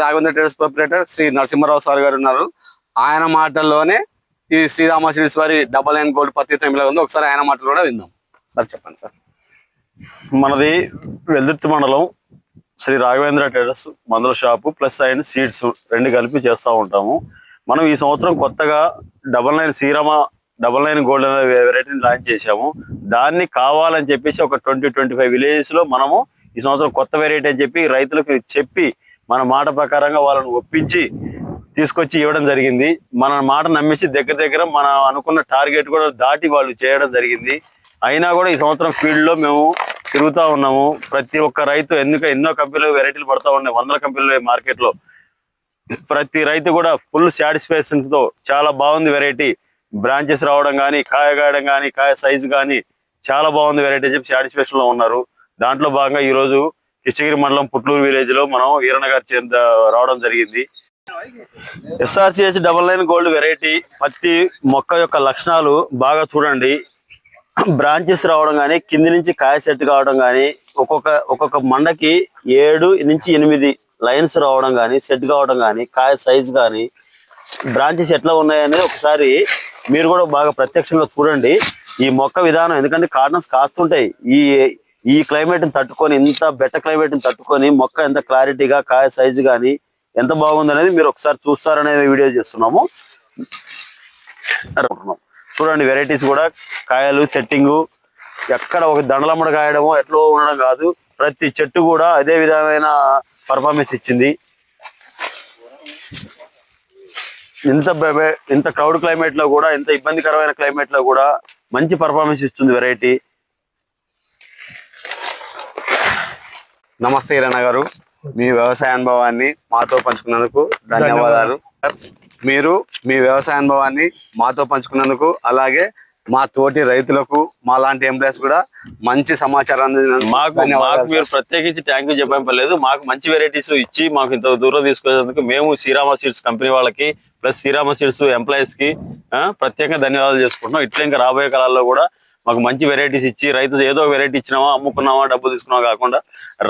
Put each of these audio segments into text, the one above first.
Raghavendra traders proprietor Shri Narasimha Rao sir గారు ఉన్నారు. ఆయన మాటల్లోనే ఈ శ్రీరామ సిరీస్ వారి 99 గోల్డ్ పత్తి ఎలా ఉందో ఒకసారి ఆయన మాటలు కూడా విందాం. సార్ చెప్పండి సార్. మనది వెల్దుర్తి మండలం శ్రీ రాఘవేంద్ర ట్రేడర్స్ మందుల షాపు ప్లస్ అండ్ సీడ్స్ రెండు కలిపి చేస్తూ ఉంటాము. మనం ఈ సంవత్సరం కొత్తగా 99 శ్రీరామ 99 గోల్డ్ అనే వెరైటీని లాంచ్ చేశాము. దాన్ని కావాలని చెప్పేసి ఒక 20-25 విలేజెస్ లో మనము ఈ సంవత్సరం కొత్త వెరైటీ అని చెప్పి రైతులకు చెప్పి మన మాట ప్రకారంగా వాళ్ళని ఒప్పించి తీసుకొచ్చి ఇవ్వడం జరిగింది. మన మాట నమ్మేసి దగ్గర మనం అనుకున్న టార్గెట్ కూడా దాటి వాళ్ళు చేయడం జరిగింది. అయినా కూడా ఈ సంవత్సరం ఫీల్డ్ లో మేము తిరుగుతూ ఉన్నాము. ప్రతి ఒక్క రైతు ఎన్నో కంపెనీలు వెరైటీలు పడతా ఉన్నాయి, 100 కంపెనీలు మార్కెట్ లో. ప్రతి రైతు కూడా ఫుల్ సాటిస్ఫాక్షన్ తో చాలా బాగుంది వెరైటీ, బ్రాంచెస్ రావడం కానీ, కాయ కాయడం కానీ, కాయ సైజు కానీ చాలా బాగుంది వెరైటీ చెప్పి సాటిస్ఫాక్షన్ లో ఉన్నారు. దాంట్లో భాగంగా ఈ రోజు కృష్ణగిరి మండలం పుట్లూరు విలేజ్ లో మనం ఈరణ గారి రావడం జరిగింది. SRCH 99 గోల్డ్ వెరైటీ పత్తి మొక్క యొక్క లక్షణాలు బాగా చూడండి. బ్రాంచెస్ రావడం కానీ, కింది నుంచి కాయ సెట్ కావడం కానీ, ఒక్కొక్క మండకి 7 నుంచి 8 లైన్స్ రావడం కానీ, సెట్ కావడం కానీ, కాయ సైజ్ కానీ, బ్రాంచెస్ ఎట్లా ఉన్నాయనేది ఒకసారి మీరు కూడా బాగా ప్రత్యక్షంగా చూడండి. ఈ మొక్క విధానం, ఎందుకంటే కార్నర్స్ కాస్తుంటాయి. ఈ క్లైమేట్ని తట్టుకొని, ఇంత బెట్ట క్లైమేట్ని తట్టుకొని మొక్క ఎంత క్లారిటీగా, కాయ సైజు కానీ ఎంత బాగుంది అనేది మీరు ఒకసారి చూస్తారనే వీడియో చేస్తున్నాము. చూడండి వెరైటీస్ కూడా, కాయలు సెట్టింగు ఎక్కడ ఒక దండలమ్మడ కాయడము ఎట్లా ఉండడం కాదు, ప్రతి చెట్టు కూడా అదే విధమైన పర్ఫార్మెన్స్ ఇచ్చింది. ఇంత క్రౌడ్ క్లైమేట్ లో కూడా, ఇంత ఇబ్బందికరమైన క్లైమేట్ లో కూడా మంచి పర్ఫార్మెన్స్ ఇస్తుంది వెరైటీ. నమస్తే ఈరణ గారు, మీ వ్యవసాయ అనుభవాన్ని మాతో పంచుకున్నందుకు ధన్యవాదాలు. మీరు మీ వ్యవసాయ అనుభవాన్ని మాతో పంచుకున్నందుకు, అలాగే మా తోటి రైతులకు, మా లాంటి ఎంప్లాయీస్ కూడా మంచి సమాచారాన్ని మాకు మీరు ప్రత్యేకించి థ్యాంక్ యూ చెప్పలేదు. మాకు మంచి వెరైటీస్ ఇచ్చి మాకు ఇంత దూరం తీసుకొచ్చేందుకు మేము శ్రీరామ సీడ్స్ కంపెనీ వాళ్ళకి ప్లస్ శ్రీరామ సీడ్స్ ఎంప్లాయీస్ కి ప్రత్యేకంగా ధన్యవాదాలు చేసుకుంటున్నాం. ఇట్లా ఇంకా రాబోయే కాలాల్లో కూడా మాకు మంచి వెరైటీస్ ఇచ్చి, రైతు ఏదో వెరైటీ ఇచ్చినామా, అమ్ముకున్నామా, డబ్బు తీసుకున్నామా కాకుండా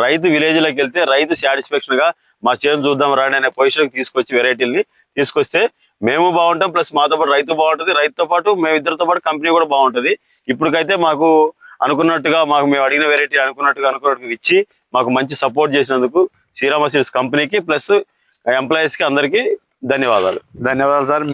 రైతు విలేజ్ లోకి వెళ్తే రైతు సాటిస్ఫాక్షన్ గా మా చేను చూద్దాం రాని అనే పొజిషన్ తీసుకొచ్చి వెరైటీని తీసుకొస్తే మేము బాగుంటాం, ప్లస్ మాతో పాటు రైతు బాగుంటుంది, రైతుతో పాటు మేము ఇద్దరితో పాటు కంపెనీ కూడా బాగుంటుంది. ఇప్పటికైతే మాకు అనుకున్నట్టుగా, మేము అడిగిన వెరైటీ అనుకున్నట్టుగా ఇచ్చి మాకు మంచి సపోర్ట్ చేసినందుకు శ్రీరామ సీడ్స్ కంపెనీకి ప్లస్ ఎంప్లాయీస్ కి అందరికీ ధన్యవాదాలు సార్.